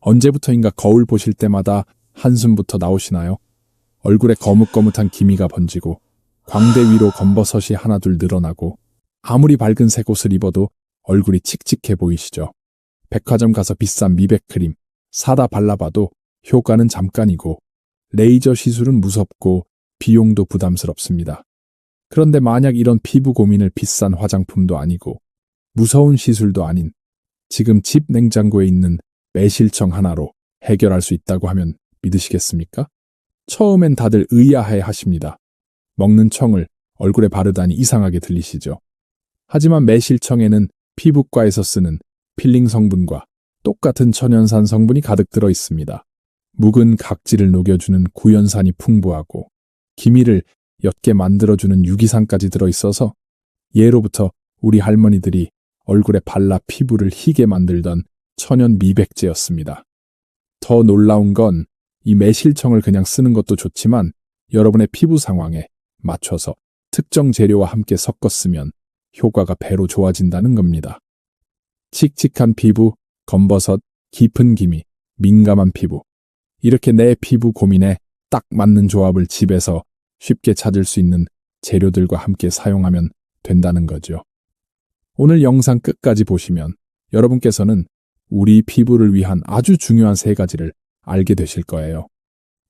언제부터인가 거울 보실 때마다 한숨부터 나오시나요? 얼굴에 거뭇거뭇한 기미가 번지고 광대 위로 검버섯이 하나둘 늘어나고 아무리 밝은 색 옷을 입어도 얼굴이 칙칙해 보이시죠? 백화점 가서 비싼 미백크림 사다 발라봐도 효과는 잠깐이고 레이저 시술은 무섭고 비용도 부담스럽습니다. 그런데 만약 이런 피부 고민을 비싼 화장품도 아니고 무서운 시술도 아닌 지금 집 냉장고에 있는 매실청 하나로 해결할 수 있다고 하면 믿으시겠습니까? 처음엔 다들 의아해 하십니다. 먹는 청을 얼굴에 바르다니 이상하게 들리시죠? 하지만 매실청에는 피부과에서 쓰는 필링 성분과 똑같은 천연산 성분이 가득 들어 있습니다. 묵은 각질을 녹여주는 구연산이 풍부하고 기미를 옅게 만들어주는 유기산까지 들어있어서 예로부터 우리 할머니들이 얼굴에 발라 피부를 희게 만들던 천연 미백제였습니다. 더 놀라운 건 이 매실청을 그냥 쓰는 것도 좋지만 여러분의 피부 상황에 맞춰서 특정 재료와 함께 섞어 쓰면 효과가 배로 좋아진다는 겁니다. 칙칙한 피부, 검버섯, 깊은 기미, 민감한 피부. 이렇게 내 피부 고민에 딱 맞는 조합을 집에서 쉽게 찾을 수 있는 재료들과 함께 사용하면 된다는 거죠. 오늘 영상 끝까지 보시면 여러분께서는 우리 피부를 위한 아주 중요한 3가지를 알게 되실 거예요.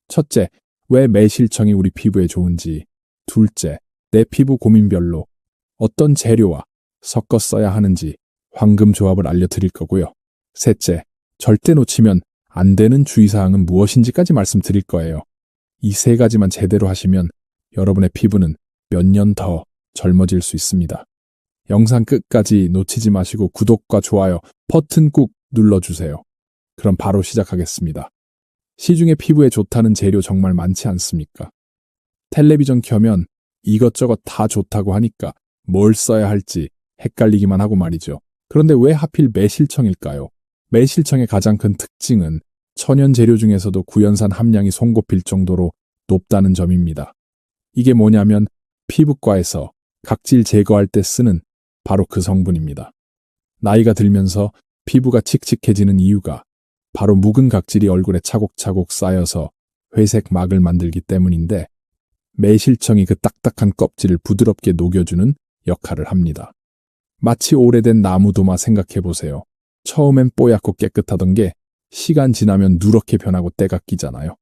첫째, 왜 매실청이 우리 피부에 좋은지. 둘째, 내 피부 고민별로 어떤 재료와 섞어 써야 하는지 황금 조합을 알려드릴 거고요. 셋째, 절대 놓치면 안 되는 주의사항은 무엇인지까지 말씀드릴 거예요. 이 3가지만 제대로 하시면 여러분의 피부는 몇 년 더 젊어질 수 있습니다. 영상 끝까지 놓치지 마시고 구독과 좋아요 버튼 꾹 눌러주세요. 그럼 바로 시작하겠습니다. 시중에 피부에 좋다는 재료 정말 많지 않습니까? 텔레비전 켜면 이것저것 다 좋다고 하니까 뭘 써야 할지 헷갈리기만 하고 말이죠. 그런데 왜 하필 매실청일까요? 매실청의 가장 큰 특징은 천연 재료 중에서도 구연산 함량이 손꼽힐 정도로 높다는 점입니다. 이게 뭐냐면 피부과에서 각질 제거할 때 쓰는 바로 그 성분입니다. 나이가 들면서 피부가 칙칙해지는 이유가 바로 묵은 각질이 얼굴에 차곡차곡 쌓여서 회색 막을 만들기 때문인데 매실청이 그 딱딱한 껍질을 부드럽게 녹여주는 역할을 합니다. 마치 오래된 나무 도마 생각해 보세요. 처음엔 뽀얗고 깨끗하던 게 시간 지나면 누렇게 변하고 때가 끼잖아요.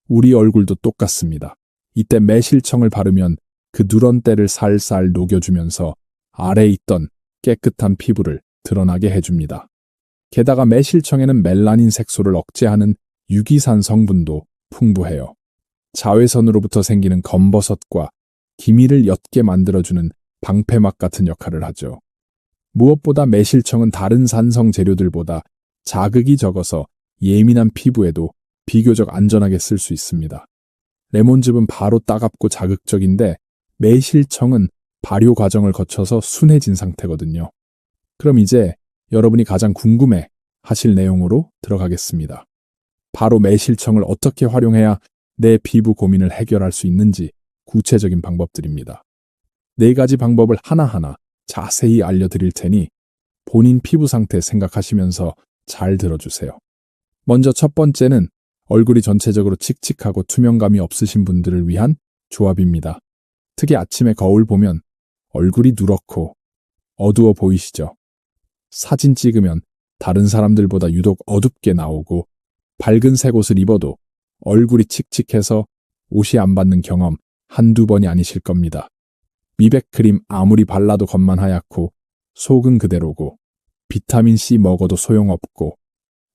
우리 얼굴도 똑같습니다. 이때 매실청을 바르면 그 누런 때를 살살 녹여주면서 아래에 있던 깨끗한 피부를 드러나게 해줍니다. 게다가 매실청에는 멜라닌 색소를 억제하는 유기산 성분도 풍부해요. 자외선으로부터 생기는 검버섯과 기미를 옅게 만들어주는 방패막 같은 역할을 하죠. 무엇보다 매실청은 다른 산성 재료들보다 자극이 적어서 예민한 피부에도 비교적 안전하게 쓸 수 있습니다. 레몬즙은 바로 따갑고 자극적인데 매실청은 발효 과정을 거쳐서 순해진 상태거든요. 그럼 이제 여러분이 가장 궁금해 하실 내용으로 들어가겠습니다. 바로 매실청을 어떻게 활용해야 내 피부 고민을 해결할 수 있는지 구체적인 방법들입니다. 4가지 방법을 하나하나 자세히 알려드릴 테니 본인 피부 상태 생각하시면서 잘 들어주세요. 먼저 첫 번째는 얼굴이 전체적으로 칙칙하고 투명감이 없으신 분들을 위한 조합입니다. 특히 아침에 거울 보면 얼굴이 누렇고 어두워 보이시죠? 사진 찍으면 다른 사람들보다 유독 어둡게 나오고 밝은 색 옷을 입어도 얼굴이 칙칙해서 옷이 안 받는 경험 한두 번이 아니실 겁니다. 미백크림 아무리 발라도 겉만 하얗고 속은 그대로고 비타민C 먹어도 소용없고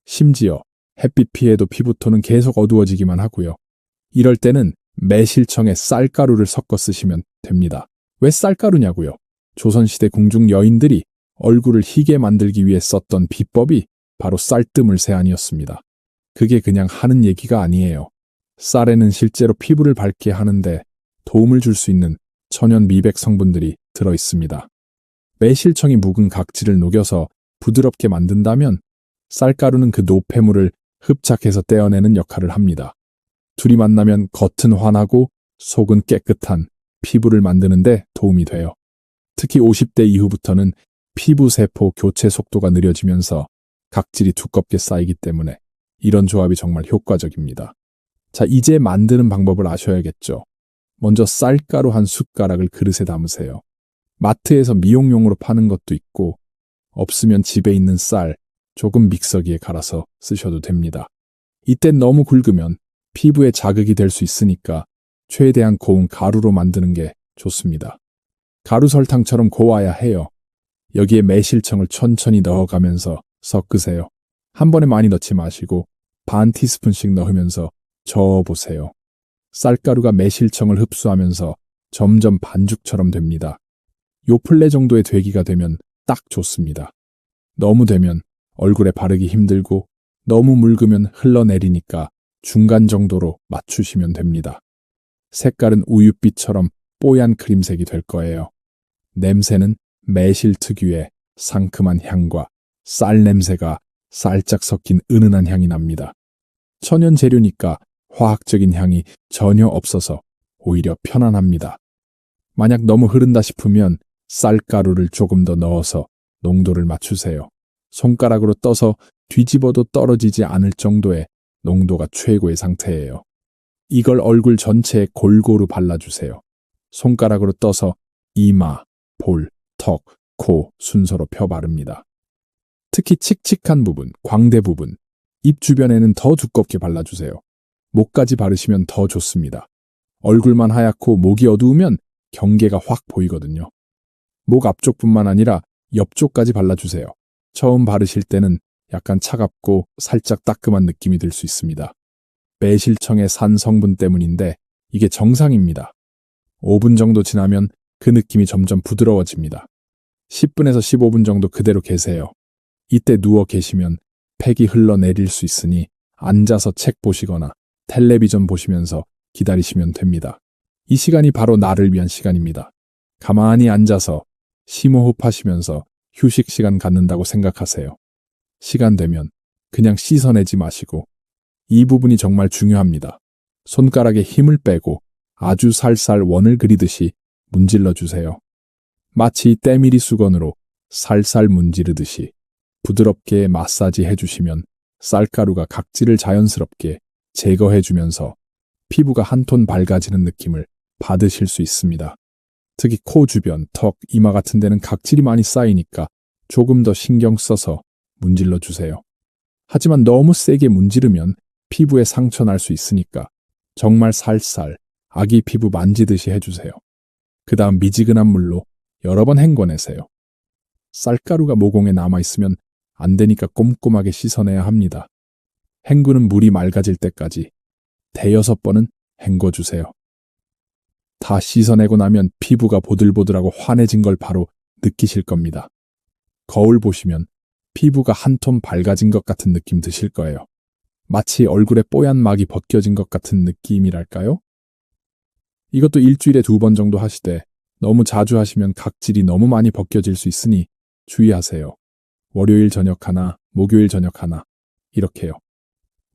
심지어 햇빛 피해도 피부톤은 계속 어두워지기만 하고요. 이럴 때는 매실청에 쌀가루를 섞어 쓰시면 됩니다. 왜 쌀가루냐고요? 조선시대 궁중 여인들이 얼굴을 희게 만들기 위해 썼던 비법이 바로 쌀뜨물 세안이었습니다. 그게 그냥 하는 얘기가 아니에요. 쌀에는 실제로 피부를 밝게 하는데 도움을 줄 수 있는 천연 미백 성분들이 들어 있습니다. 매실청이 묵은 각질을 녹여서 부드럽게 만든다면 쌀가루는 그 노폐물을 흡착해서 떼어내는 역할을 합니다. 둘이 만나면 겉은 환하고 속은 깨끗한 피부를 만드는데 도움이 돼요. 특히 50대 이후부터는 피부 세포 교체 속도가 느려지면서 각질이 두껍게 쌓이기 때문에 이런 조합이 정말 효과적입니다. 자, 이제 만드는 방법을 아셔야겠죠. 먼저 쌀가루 한 숟가락을 그릇에 담으세요. 마트에서 미용용으로 파는 것도 있고, 없으면 집에 있는 쌀 조금 믹서기에 갈아서 쓰셔도 됩니다. 이땐 너무 굵으면 피부에 자극이 될 수 있으니까 최대한 고운 가루로 만드는 게 좋습니다. 가루 설탕처럼 고와야 해요. 여기에 매실청을 천천히 넣어가면서 섞으세요. 한 번에 많이 넣지 마시고 반 티스푼씩 넣으면서 저어보세요. 쌀가루가 매실청을 흡수하면서 점점 반죽처럼 됩니다. 요플레 정도의 되기가 되면 딱 좋습니다. 너무 되면 얼굴에 바르기 힘들고 너무 묽으면 흘러내리니까 중간 정도로 맞추시면 됩니다. 색깔은 우윳빛처럼 뽀얀 크림색이 될 거예요. 냄새는 매실 특유의 상큼한 향과 쌀 냄새가 살짝 섞인 은은한 향이 납니다. 천연 재료니까 화학적인 향이 전혀 없어서 오히려 편안합니다. 만약 너무 흐른다 싶으면 쌀가루를 조금 더 넣어서 농도를 맞추세요. 손가락으로 떠서 뒤집어도 떨어지지 않을 정도의 농도가 최고의 상태예요. 이걸 얼굴 전체에 골고루 발라주세요. 손가락으로 떠서 이마, 볼, 턱, 코 순서로 펴 바릅니다. 특히 칙칙한 부분, 광대 부분, 입 주변에는 더 두껍게 발라주세요. 목까지 바르시면 더 좋습니다. 얼굴만 하얗고 목이 어두우면 경계가 확 보이거든요. 목 앞쪽뿐만 아니라 옆쪽까지 발라주세요. 처음 바르실 때는 약간 차갑고 살짝 따끔한 느낌이 들 수 있습니다. 매실청의 산 성분 때문인데 이게 정상입니다. 5분 정도 지나면 그 느낌이 점점 부드러워집니다. 10분에서 15분 정도 그대로 계세요. 이때 누워 계시면 팩이 흘러내릴 수 있으니 앉아서 책 보시거나 텔레비전 보시면서 기다리시면 됩니다. 이 시간이 바로 나를 위한 시간입니다. 가만히 앉아서 심호흡하시면서 휴식 시간 갖는다고 생각하세요. 시간 되면 그냥 씻어내지 마시고 이 부분이 정말 중요합니다. 손가락에 힘을 빼고 아주 살살 원을 그리듯이 문질러 주세요. 마치 때밀이 수건으로 살살 문지르듯이 부드럽게 마사지 해주시면 쌀가루가 각질을 자연스럽게 제거해주면서 피부가 한 톤 밝아지는 느낌을 받으실 수 있습니다. 특히 코 주변, 턱, 이마 같은 데는 각질이 많이 쌓이니까 조금 더 신경 써서 문질러 주세요. 하지만 너무 세게 문지르면 피부에 상처 날 수 있으니까 정말 살살 아기 피부 만지듯이 해주세요. 그 다음 미지근한 물로 여러 번 헹궈내세요. 쌀가루가 모공에 남아있으면 안 되니까 꼼꼼하게 씻어내야 합니다. 헹구는 물이 맑아질 때까지 5-6번은 헹궈주세요. 다 씻어내고 나면 피부가 보들보들하고 환해진 걸 바로 느끼실 겁니다. 거울 보시면 피부가 한 톤 밝아진 것 같은 느낌 드실 거예요. 마치 얼굴에 뽀얀 막이 벗겨진 것 같은 느낌이랄까요? 이것도 일주일에 2번 정도 하시되 너무 자주 하시면 각질이 너무 많이 벗겨질 수 있으니 주의하세요. 월요일 저녁 하나, 목요일 저녁 하나 이렇게요.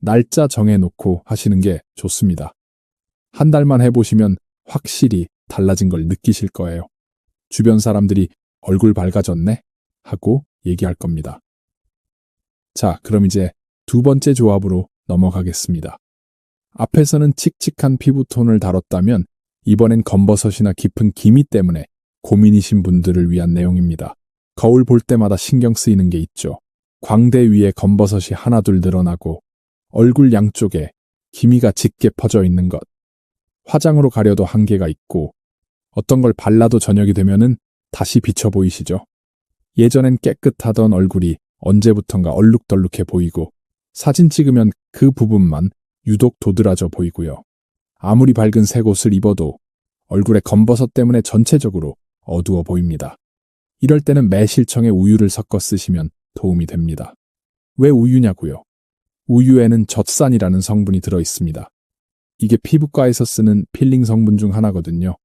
날짜 정해놓고 하시는 게 좋습니다. 한 달만 해보시면 확실히 달라진 걸 느끼실 거예요. 주변 사람들이 얼굴 밝아졌네? 하고 얘기할 겁니다. 자, 그럼 이제 2번째 조합으로 넘어가겠습니다. 앞에서는 칙칙한 피부톤을 다뤘다면 이번엔 검버섯이나 깊은 기미 때문에 고민이신 분들을 위한 내용입니다. 거울 볼 때마다 신경 쓰이는 게 있죠. 광대 위에 검버섯이 하나둘 늘어나고 얼굴 양쪽에 기미가 짙게 퍼져 있는 것. 화장으로 가려도 한계가 있고 어떤 걸 발라도 저녁이 되면은 다시 비쳐 보이시죠? 예전엔 깨끗하던 얼굴이 언제부턴가 얼룩덜룩해 보이고 사진 찍으면 그 부분만 유독 도드라져 보이고요. 아무리 밝은 색 옷을 입어도 얼굴에 검버섯 때문에 전체적으로 어두워 보입니다. 이럴 때는 매실청에 우유를 섞어 쓰시면 도움이 됩니다. 왜 우유냐고요? 우유에는 젖산이라는 성분이 들어 있습니다. 이게 피부과에서 쓰는 필링 성분 중 하나거든요.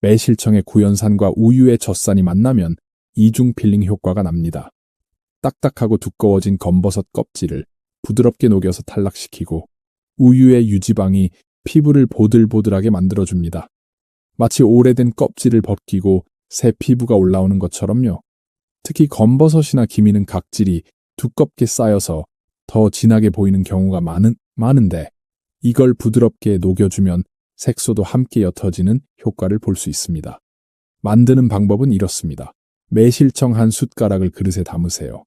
매실청의 구연산과 우유의 젖산이 만나면 이중 필링 효과가 납니다. 딱딱하고 두꺼워진 검버섯 껍질을 부드럽게 녹여서 탈락시키고 우유의 유지방이 피부를 보들보들하게 만들어줍니다. 마치 오래된 껍질을 벗기고 새 피부가 올라오는 것처럼요. 특히 검버섯이나 기미는 각질이 두껍게 쌓여서 더 진하게 보이는 경우가 많은데 이걸 부드럽게 녹여주면 색소도 함께 옅어지는 효과를 볼 수 있습니다. 만드는 방법은 이렇습니다. 매실청 한 숟가락을 그릇에 담으세요.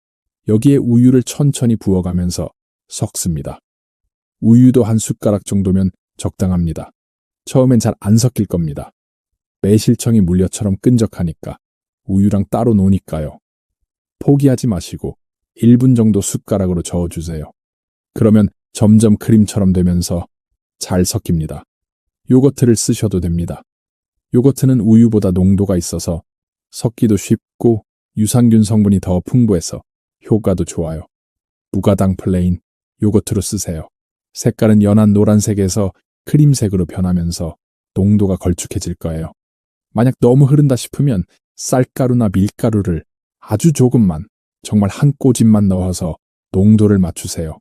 여기에 우유를 천천히 부어가면서 섞습니다. 우유도 한 숟가락 정도면 적당합니다. 처음엔 잘 안 섞일 겁니다. 매실청이 물엿처럼 끈적하니까 우유랑 따로 노니까요. 포기하지 마시고 1분 정도 숟가락으로 저어주세요. 그러면 점점 크림처럼 되면서 잘 섞입니다. 요거트를 쓰셔도 됩니다. 요거트는 우유보다 농도가 있어서 섞기도 쉽고 유산균 성분이 더 풍부해서 효과도 좋아요. 무가당 플레인 요거트로 쓰세요. 색깔은 연한 노란색에서 크림색으로 변하면서 농도가 걸쭉해질 거예요. 만약 너무 흐른다 싶으면 쌀가루나 밀가루를 아주 조금만, 정말 한 꼬집만 넣어서 농도를 맞추세요.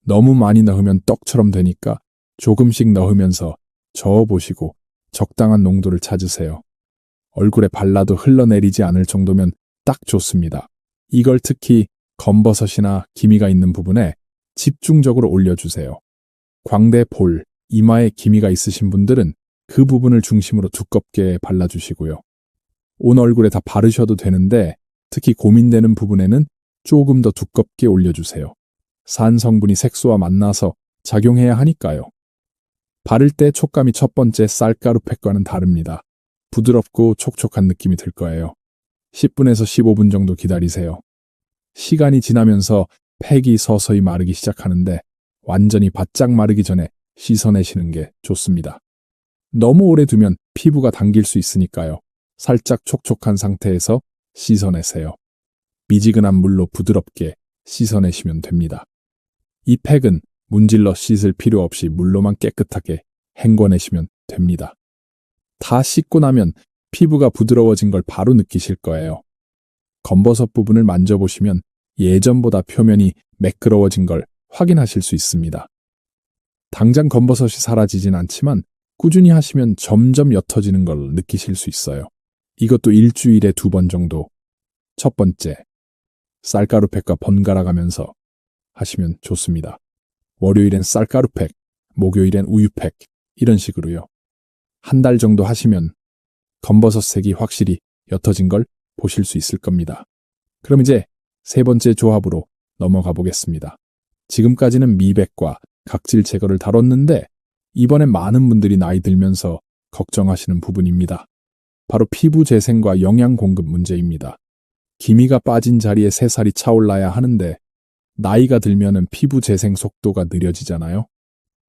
너무 많이 넣으면 떡처럼 되니까 조금씩 넣으면서 저어보시고 적당한 농도를 찾으세요. 얼굴에 발라도 흘러내리지 않을 정도면 딱 좋습니다. 이걸 특히 검버섯이나 기미가 있는 부분에 집중적으로 올려주세요. 광대, 볼, 이마에 기미가 있으신 분들은 그 부분을 중심으로 두껍게 발라주시고요. 온 얼굴에 다 바르셔도 되는데 특히 고민되는 부분에는 조금 더 두껍게 올려주세요. 산 성분이 색소와 만나서 작용해야 하니까요. 바를 때 촉감이 첫 번째 쌀가루 팩과는 다릅니다. 부드럽고 촉촉한 느낌이 들 거예요. 10분에서 15분 정도 기다리세요. 시간이 지나면서 팩이 서서히 마르기 시작하는데 완전히 바짝 마르기 전에 씻어내시는 게 좋습니다. 너무 오래 두면 피부가 당길 수 있으니까요. 살짝 촉촉한 상태에서 씻어내세요. 미지근한 물로 부드럽게 씻어내시면 됩니다. 이 팩은 문질러 씻을 필요 없이 물로만 깨끗하게 헹궈내시면 됩니다. 다 씻고 나면 피부가 부드러워진 걸 바로 느끼실 거예요. 검버섯 부분을 만져보시면 예전보다 표면이 매끄러워진 걸 확인하실 수 있습니다. 당장 검버섯이 사라지진 않지만 꾸준히 하시면 점점 옅어지는 걸 느끼실 수 있어요. 이것도 일주일에 2번 정도. 첫 번째, 쌀가루팩과 번갈아가면서 하시면 좋습니다. 월요일엔 쌀가루팩, 목요일엔 우유팩, 이런 식으로요. 한 달 정도 하시면 검버섯 색이 확실히 옅어진 걸 보실 수 있을 겁니다. 그럼 이제 세 번째 조합으로 넘어가 보겠습니다. 지금까지는 미백과 각질 제거를 다뤘는데 이번엔 많은 분들이 나이 들면서 걱정하시는 부분입니다. 바로 피부 재생과 영양 공급 문제입니다. 기미가 빠진 자리에 새살이 차올라야 하는데 나이가 들면은 피부 재생 속도가 느려지잖아요.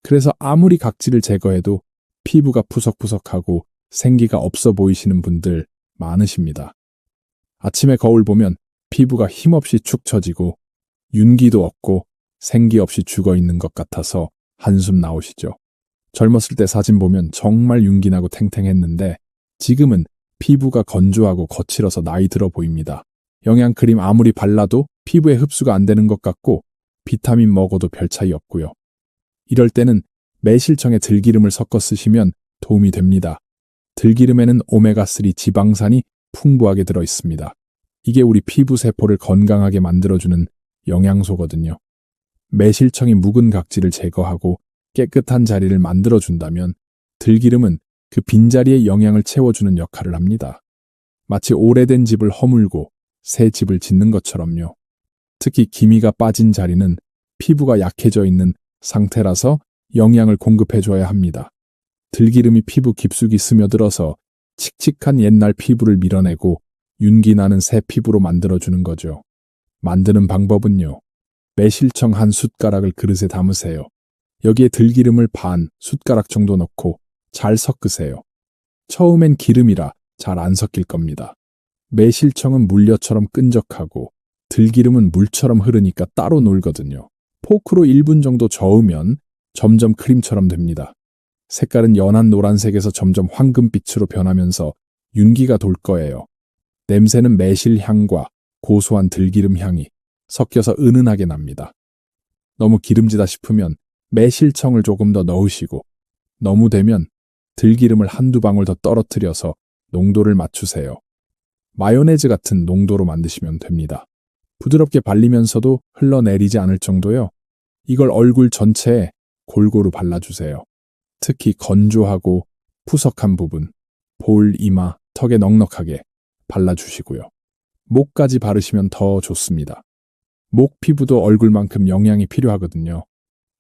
그래서 아무리 각질을 제거해도 피부가 푸석푸석하고 생기가 없어 보이시는 분들 많으십니다. 아침에 거울 보면 피부가 힘없이 축 처지고 윤기도 없고 생기 없이 죽어 있는 것 같아서 한숨 나오시죠. 젊었을 때 사진 보면 정말 윤기나고 탱탱했는데 지금은 피부가 건조하고 거칠어서 나이 들어 보입니다. 영양크림 아무리 발라도 피부에 흡수가 안 되는 것 같고 비타민 먹어도 별 차이 없고요. 이럴 때는 매실청에 들기름을 섞어 쓰시면 도움이 됩니다. 들기름에는 오메가3 지방산이 풍부하게 들어 있습니다. 이게 우리 피부 세포를 건강하게 만들어주는 영양소거든요. 매실청이 묵은 각질을 제거하고 깨끗한 자리를 만들어준다면 들기름은 그 빈자리에 영양을 채워주는 역할을 합니다. 마치 오래된 집을 허물고 새 집을 짓는 것처럼요. 특히 기미가 빠진 자리는 피부가 약해져 있는 상태라서 영양을 공급해줘야 합니다. 들기름이 피부 깊숙이 스며들어서 칙칙한 옛날 피부를 밀어내고 윤기 나는 새 피부로 만들어주는 거죠. 만드는 방법은요. 매실청 한 숟가락을 그릇에 담으세요. 여기에 들기름을 반 숟가락 정도 넣고 잘 섞으세요. 처음엔 기름이라 잘 안 섞일 겁니다. 매실청은 물엿처럼 끈적하고 들기름은 물처럼 흐르니까 따로 놀거든요. 포크로 1분 정도 저으면 점점 크림처럼 됩니다. 색깔은 연한 노란색에서 점점 황금빛으로 변하면서 윤기가 돌 거예요. 냄새는 매실 향과 고소한 들기름 향이 섞여서 은은하게 납니다. 너무 기름지다 싶으면 매실청을 조금 더 넣으시고 너무 되면 들기름을 한두 방울 더 떨어뜨려서 농도를 맞추세요. 마요네즈 같은 농도로 만드시면 됩니다. 부드럽게 발리면서도 흘러내리지 않을 정도요. 이걸 얼굴 전체에 골고루 발라주세요. 특히 건조하고 푸석한 부분, 볼, 이마, 턱에 넉넉하게 발라주시고요. 목까지 바르시면 더 좋습니다. 목 피부도 얼굴만큼 영양이 필요하거든요.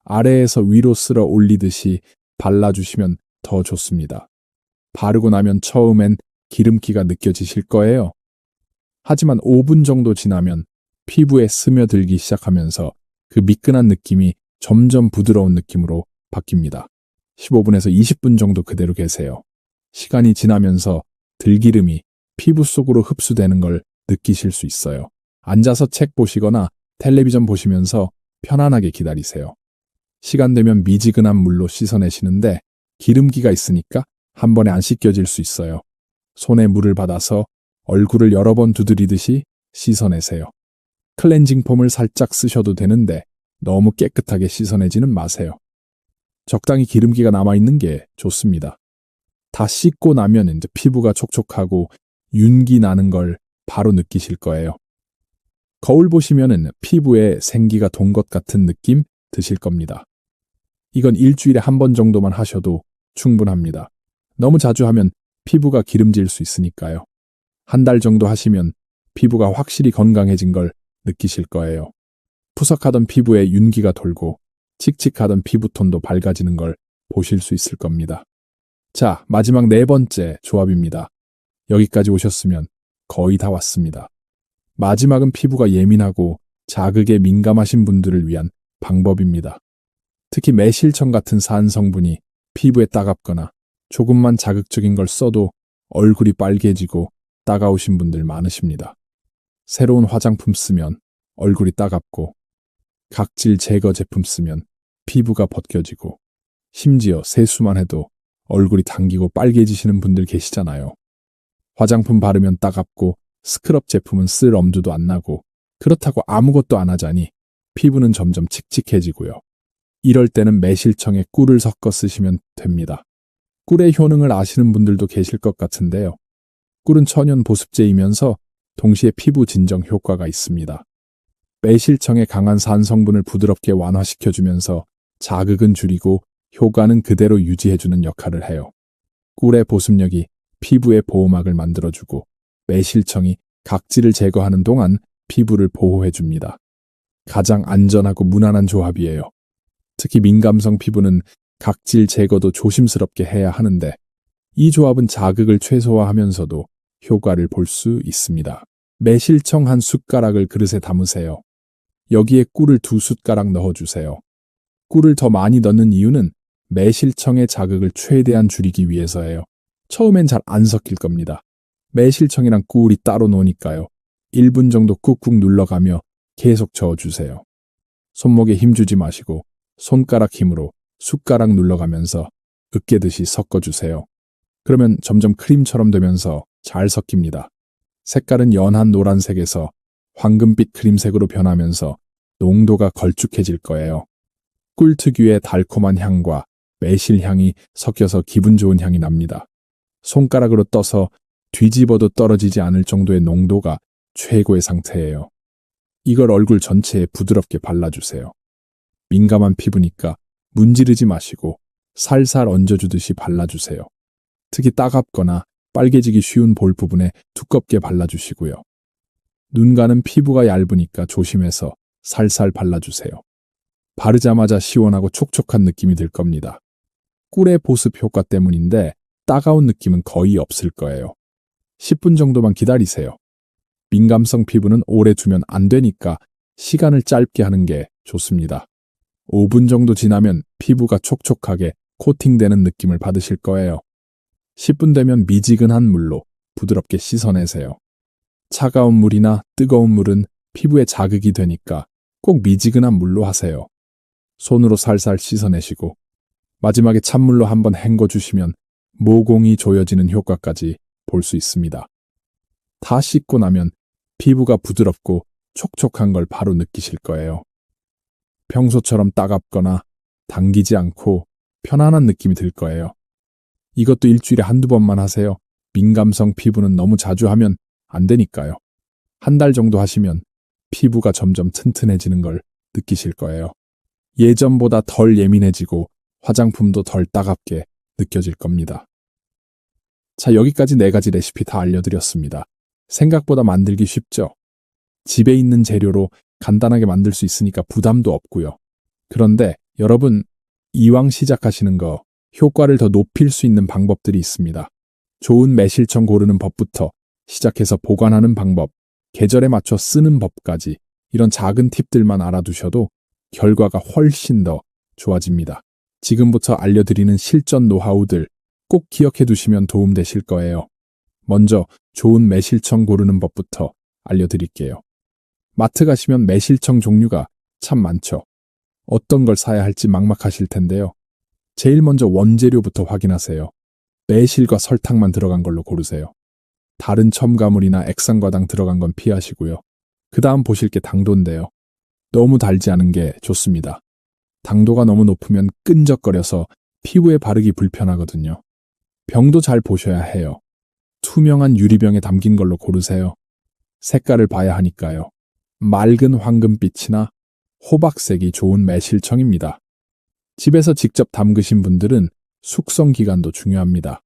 아래에서 위로 쓸어 올리듯이 발라주시면 더 좋습니다. 바르고 나면 처음엔 기름기가 느껴지실 거예요. 하지만 5분 정도 지나면 피부에 스며들기 시작하면서 그 미끈한 느낌이 점점 부드러운 느낌으로 바뀝니다. 15분에서 20분 정도 그대로 계세요. 시간이 지나면서 들기름이 피부 속으로 흡수되는 걸 느끼실 수 있어요. 앉아서 책 보시거나 텔레비전 보시면서 편안하게 기다리세요. 시간 되면 미지근한 물로 씻어내시는데 기름기가 있으니까 한 번에 안 씻겨질 수 있어요. 손에 물을 받아서 얼굴을 여러 번 두드리듯이 씻어내세요. 클렌징 폼을 살짝 쓰셔도 되는데 너무 깨끗하게 씻어내지는 마세요. 적당히 기름기가 남아있는 게 좋습니다. 다 씻고 나면 이제 피부가 촉촉하고 윤기 나는 걸 바로 느끼실 거예요. 거울 보시면은 피부에 생기가 돈 것 같은 느낌 드실 겁니다. 이건 일주일에 한 번 정도만 하셔도 충분합니다. 너무 자주 하면 피부가 기름질 수 있으니까요. 한 달 정도 하시면 피부가 확실히 건강해진 걸 느끼실 거예요. 푸석하던 피부에 윤기가 돌고 칙칙하던 피부톤도 밝아지는 걸 보실 수 있을 겁니다. 자, 마지막 4번째 조합입니다. 여기까지 오셨으면 거의 다 왔습니다. 마지막은 피부가 예민하고 자극에 민감하신 분들을 위한 방법입니다. 특히 매실청 같은 산 성분이 피부에 따갑거나 조금만 자극적인 걸 써도 얼굴이 빨개지고 따가우신 분들 많으십니다. 새로운 화장품 쓰면 얼굴이 따갑고 각질 제거 제품 쓰면 피부가 벗겨지고 심지어 세수만 해도 얼굴이 당기고 빨개지시는 분들 계시잖아요. 화장품 바르면 따갑고 스크럽 제품은 쓸 엄두도 안 나고 그렇다고 아무것도 안 하자니 피부는 점점 칙칙해지고요. 이럴 때는 매실청에 꿀을 섞어 쓰시면 됩니다. 꿀의 효능을 아시는 분들도 계실 것 같은데요. 꿀은 천연 보습제이면서 동시에 피부 진정 효과가 있습니다. 매실청의 강한 산 성분을 부드럽게 완화시켜주면서 자극은 줄이고 효과는 그대로 유지해주는 역할을 해요. 꿀의 보습력이 피부의 보호막을 만들어주고 매실청이 각질을 제거하는 동안 피부를 보호해줍니다. 가장 안전하고 무난한 조합이에요. 특히 민감성 피부는 각질 제거도 조심스럽게 해야 하는데 이 조합은 자극을 최소화하면서도 효과를 볼 수 있습니다. 매실청 한 숟가락을 그릇에 담으세요. 여기에 꿀을 2숟가락 넣어주세요. 꿀을 더 많이 넣는 이유는 매실청의 자극을 최대한 줄이기 위해서예요. 처음엔 잘 안 섞일 겁니다. 매실청이랑 꿀이 따로 노니까요. 1분 정도 꾹꾹 눌러가며 계속 저어주세요. 손목에 힘주지 마시고 손가락 힘으로 숟가락 눌러가면서 으깨듯이 섞어주세요. 그러면 점점 크림처럼 되면서 잘 섞입니다. 색깔은 연한 노란색에서 황금빛 크림색으로 변하면서 농도가 걸쭉해질 거예요. 꿀 특유의 달콤한 향과 매실 향이 섞여서 기분 좋은 향이 납니다. 손가락으로 떠서 뒤집어도 떨어지지 않을 정도의 농도가 최고의 상태예요. 이걸 얼굴 전체에 부드럽게 발라주세요. 민감한 피부니까 문지르지 마시고 살살 얹어주듯이 발라주세요. 특히 따갑거나 빨개지기 쉬운 볼 부분에 두껍게 발라주시고요. 눈 가는 피부가 얇으니까 조심해서 살살 발라주세요. 바르자마자 시원하고 촉촉한 느낌이 들 겁니다. 꿀의 보습 효과 때문인데 따가운 느낌은 거의 없을 거예요. 10분 정도만 기다리세요. 민감성 피부는 오래 두면 안 되니까 시간을 짧게 하는 게 좋습니다. 5분 정도 지나면 피부가 촉촉하게 코팅되는 느낌을 받으실 거예요. 10분 되면 미지근한 물로 부드럽게 씻어내세요. 차가운 물이나 뜨거운 물은 피부에 자극이 되니까 꼭 미지근한 물로 하세요. 손으로 살살 씻어내시고 마지막에 찬물로 한번 헹궈주시면 모공이 조여지는 효과까지 볼 수 있습니다. 다 씻고 나면 피부가 부드럽고 촉촉한 걸 바로 느끼실 거예요. 평소처럼 따갑거나 당기지 않고 편안한 느낌이 들 거예요. 이것도 일주일에 한두 번만 하세요. 민감성 피부는 너무 자주 하면 안 되니까요. 한 달 정도 하시면 피부가 점점 튼튼해지는 걸 느끼실 거예요. 예전보다 덜 예민해지고 화장품도 덜 따갑게 느껴질 겁니다. 자, 여기까지 4가지 레시피 다 알려드렸습니다. 생각보다 만들기 쉽죠? 집에 있는 재료로 간단하게 만들 수 있으니까 부담도 없고요. 그런데 여러분, 이왕 시작하시는 거 효과를 더 높일 수 있는 방법들이 있습니다. 좋은 매실청 고르는 법부터 시작해서 보관하는 방법, 계절에 맞춰 쓰는 법까지 이런 작은 팁들만 알아두셔도 결과가 훨씬 더 좋아집니다. 지금부터 알려드리는 실전 노하우들 꼭 기억해 두시면 도움되실 거예요. 먼저 좋은 매실청 고르는 법부터 알려드릴게요. 마트 가시면 매실청 종류가 참 많죠. 어떤 걸 사야 할지 막막하실 텐데요. 제일 먼저 원재료부터 확인하세요. 매실과 설탕만 들어간 걸로 고르세요. 다른 첨가물이나 액상과당 들어간 건 피하시고요. 그 다음 보실 게 당도인데요. 너무 달지 않은 게 좋습니다. 당도가 너무 높으면 끈적거려서 피부에 바르기 불편하거든요. 병도 잘 보셔야 해요. 투명한 유리병에 담긴 걸로 고르세요. 색깔을 봐야 하니까요. 맑은 황금빛이나 호박색이 좋은 매실청입니다. 집에서 직접 담그신 분들은 숙성 기간도 중요합니다.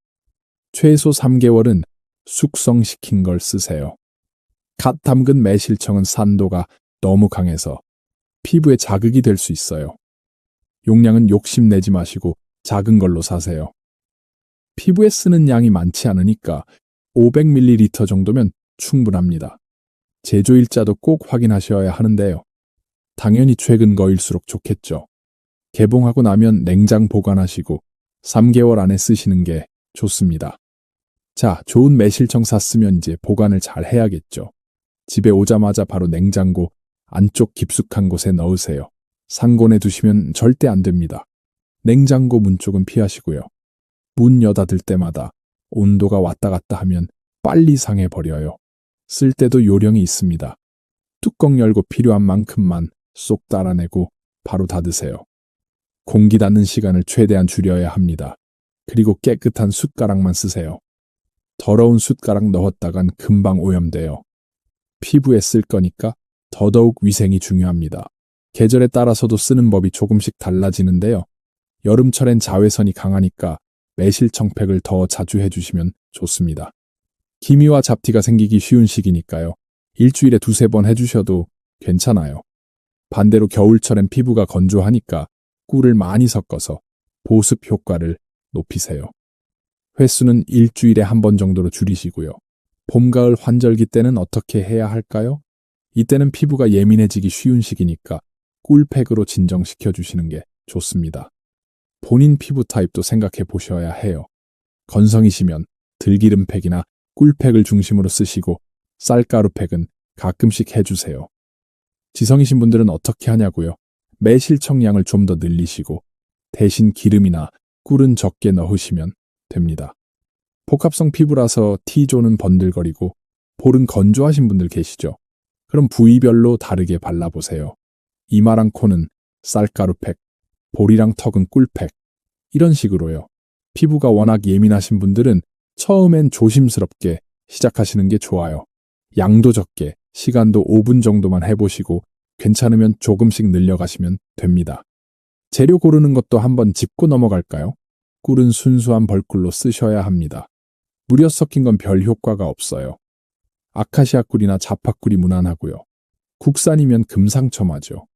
최소 3개월은 숙성시킨 걸 쓰세요. 갓 담근 매실청은 산도가 너무 강해서 피부에 자극이 될 수 있어요. 용량은 욕심내지 마시고 작은 걸로 사세요. 피부에 쓰는 양이 많지 않으니까 500ml 정도면 충분합니다. 제조일자도 꼭 확인하셔야 하는데요. 당연히 최근 거일수록 좋겠죠. 개봉하고 나면 냉장 보관하시고 3개월 안에 쓰시는 게 좋습니다. 자, 좋은 매실청 샀으면 이제 보관을 잘 해야겠죠. 집에 오자마자 바로 냉장고 안쪽 깊숙한 곳에 넣으세요. 상온에 두시면 절대 안 됩니다. 냉장고 문 쪽은 피하시고요. 문 여닫을 때마다 온도가 왔다 갔다 하면 빨리 상해버려요. 쓸 때도 요령이 있습니다. 뚜껑 열고 필요한 만큼만 쏙 따라내고 바로 닫으세요. 공기 닿는 시간을 최대한 줄여야 합니다. 그리고 깨끗한 숟가락만 쓰세요. 더러운 숟가락 넣었다간 금방 오염돼요. 피부에 쓸 거니까 더더욱 위생이 중요합니다. 계절에 따라서도 쓰는 법이 조금씩 달라지는데요. 여름철엔 자외선이 강하니까 매실청팩을 더 자주 해주시면 좋습니다. 기미와 잡티가 생기기 쉬운 시기니까요. 일주일에 2-3번 해주셔도 괜찮아요. 반대로 겨울철엔 피부가 건조하니까 꿀을 많이 섞어서 보습 효과를 높이세요. 횟수는 일주일에 1번 정도로 줄이시고요. 봄, 가을 환절기 때는 어떻게 해야 할까요? 이때는 피부가 예민해지기 쉬운 시기니까 꿀팩으로 진정시켜 주시는 게 좋습니다. 본인 피부 타입도 생각해 보셔야 해요. 건성이시면 들기름팩이나 꿀팩을 중심으로 쓰시고 쌀가루팩은 가끔씩 해주세요. 지성이신 분들은 어떻게 하냐고요? 매실청량을 좀 더 늘리시고 대신 기름이나 꿀은 적게 넣으시면 됩니다. 복합성 피부라서 T존은 번들거리고 볼은 건조하신 분들 계시죠? 그럼 부위별로 다르게 발라보세요. 이마랑 코는 쌀가루팩, 볼이랑 턱은 꿀팩, 이런 식으로요. 피부가 워낙 예민하신 분들은 처음엔 조심스럽게 시작하시는 게 좋아요. 양도 적게, 시간도 5분 정도만 해보시고 괜찮으면 조금씩 늘려가시면 됩니다. 재료 고르는 것도 한번 짚고 넘어갈까요? 꿀은 순수한 벌꿀로 쓰셔야 합니다. 무려 섞인 건 별 효과가 없어요. 아카시아 꿀이나 자파꿀이 무난하고요. 국산이면 금상첨화죠.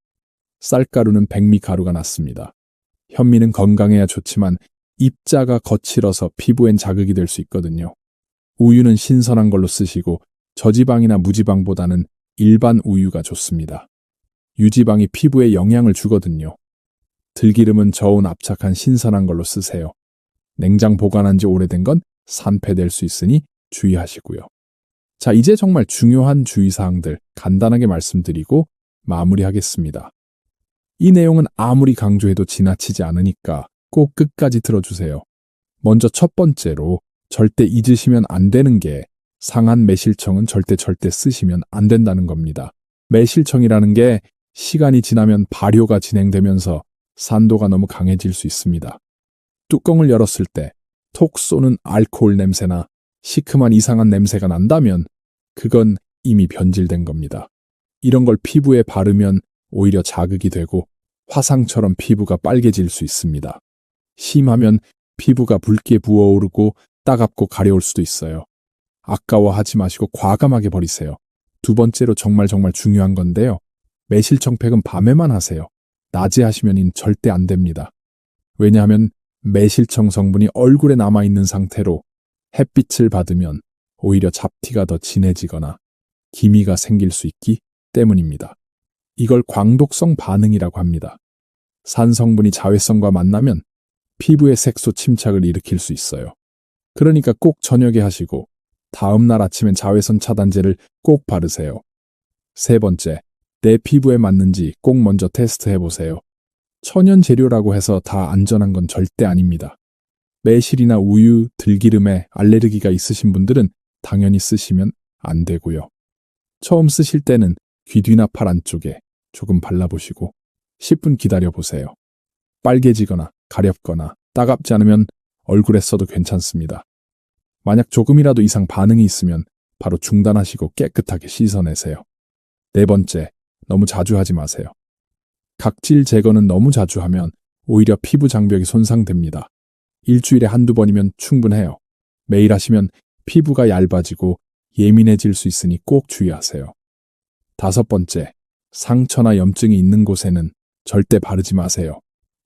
쌀가루는 백미가루가 낫습니다. 현미는 건강해야 좋지만 입자가 거칠어서 피부엔 자극이 될 수 있거든요. 우유는 신선한 걸로 쓰시고 저지방이나 무지방보다는 일반 우유가 좋습니다. 유지방이 피부에 영향을 주거든요. 들기름은 저온 압착한 신선한 걸로 쓰세요. 냉장 보관한 지 오래된 건 산패될 수 있으니 주의하시고요. 자, 이제 정말 중요한 주의사항들 간단하게 말씀드리고 마무리하겠습니다. 이 내용은 아무리 강조해도 지나치지 않으니까 꼭 끝까지 들어주세요. 먼저 첫 번째로 절대 잊으시면 안 되는 게 상한 매실청은 절대 쓰시면 안 된다는 겁니다. 매실청이라는 게 시간이 지나면 발효가 진행되면서 산도가 너무 강해질 수 있습니다. 뚜껑을 열었을 때 톡 쏘는 알코올 냄새나 시큼한 이상한 냄새가 난다면 그건 이미 변질된 겁니다. 이런 걸 피부에 바르면 오히려 자극이 되고 화상처럼 피부가 빨개질 수 있습니다. 심하면 피부가 붉게 부어오르고 따갑고 가려울 수도 있어요. 아까워하지 마시고 과감하게 버리세요. 두 번째로 정말 중요한 건데요. 매실청팩은 밤에만 하세요. 낮에 하시면 절대 안 됩니다. 왜냐하면 매실청 성분이 얼굴에 남아있는 상태로 햇빛을 받으면 오히려 잡티가 더 진해지거나 기미가 생길 수 있기 때문입니다. 이걸 광독성 반응이라고 합니다. 산 성분이 자외선과 만나면 피부의 색소 침착을 일으킬 수 있어요. 그러니까 꼭 저녁에 하시고 다음 날 아침엔 자외선 차단제를 꼭 바르세요. 세 번째, 내 피부에 맞는지 꼭 먼저 테스트해 보세요. 천연 재료라고 해서 다 안전한 건 절대 아닙니다. 매실이나 우유, 들기름에 알레르기가 있으신 분들은 당연히 쓰시면 안 되고요. 처음 쓰실 때는 귀 뒤나 팔 안쪽에 조금 발라보시고 10분 기다려보세요. 빨개지거나 가렵거나 따갑지 않으면 얼굴에 써도 괜찮습니다. 만약 조금이라도 이상 반응이 있으면 바로 중단하시고 깨끗하게 씻어내세요. 네 번째, 너무 자주 하지 마세요. 각질 제거는 너무 자주 하면 오히려 피부 장벽이 손상됩니다. 일주일에 한두 번이면 충분해요. 매일 하시면 피부가 얇아지고 예민해질 수 있으니 꼭 주의하세요. 다섯 번째, 상처나 염증이 있는 곳에는 절대 바르지 마세요.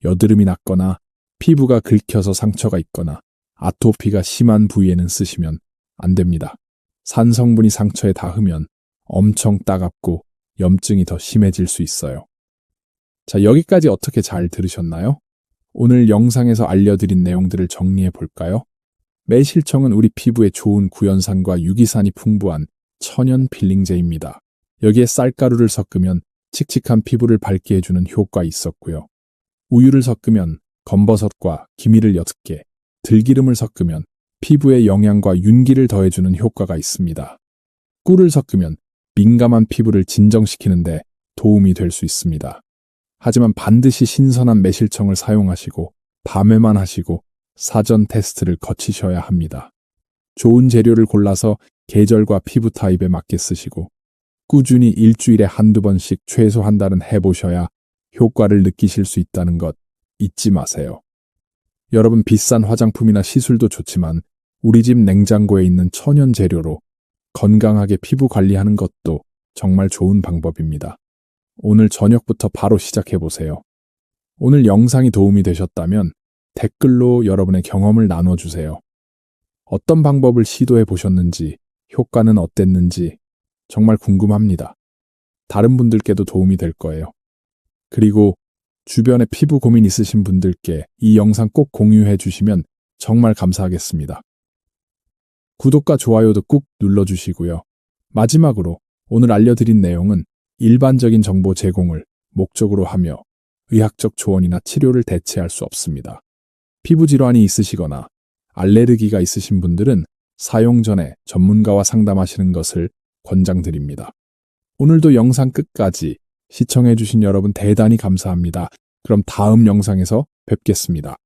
여드름이 났거나 피부가 긁혀서 상처가 있거나 아토피가 심한 부위에는 쓰시면 안 됩니다. 산 성분이 상처에 닿으면 엄청 따갑고 염증이 더 심해질 수 있어요. 자, 여기까지 어떻게 잘 들으셨나요? 오늘 영상에서 알려드린 내용들을 정리해 볼까요? 매실청은 우리 피부에 좋은 구연산과 유기산이 풍부한 천연 필링제입니다. 여기에 쌀가루를 섞으면 칙칙한 피부를 밝게 해주는 효과 있었고요. 우유를 섞으면 검버섯과 기미를 옅게, 들기름을 섞으면 피부에 영양과 윤기를 더해주는 효과가 있습니다. 꿀을 섞으면 민감한 피부를 진정시키는데 도움이 될 수 있습니다. 하지만 반드시 신선한 매실청을 사용하시고 밤에만 하시고 사전 테스트를 거치셔야 합니다. 좋은 재료를 골라서 계절과 피부 타입에 맞게 쓰시고 꾸준히 일주일에 한두 번씩 최소 한 달은 해보셔야 효과를 느끼실 수 있다는 것 잊지 마세요. 여러분, 비싼 화장품이나 시술도 좋지만 우리 집 냉장고에 있는 천연 재료로 건강하게 피부 관리하는 것도 정말 좋은 방법입니다. 오늘 저녁부터 바로 시작해보세요. 오늘 영상이 도움이 되셨다면 댓글로 여러분의 경험을 나눠주세요. 어떤 방법을 시도해 보셨는지, 효과는 어땠는지 정말 궁금합니다. 다른 분들께도 도움이 될 거예요. 그리고 주변에 피부 고민 있으신 분들께 이 영상 꼭 공유해 주시면 정말 감사하겠습니다. 구독과 좋아요도 꾹 눌러주시고요. 마지막으로 오늘 알려드린 내용은 일반적인 정보 제공을 목적으로 하며 의학적 조언이나 치료를 대체할 수 없습니다. 피부 질환이 있으시거나 알레르기가 있으신 분들은 사용 전에 전문가와 상담하시는 것을 권장드립니다. 오늘도 영상 끝까지 시청해주신 여러분 대단히 감사합니다. 그럼 다음 영상에서 뵙겠습니다.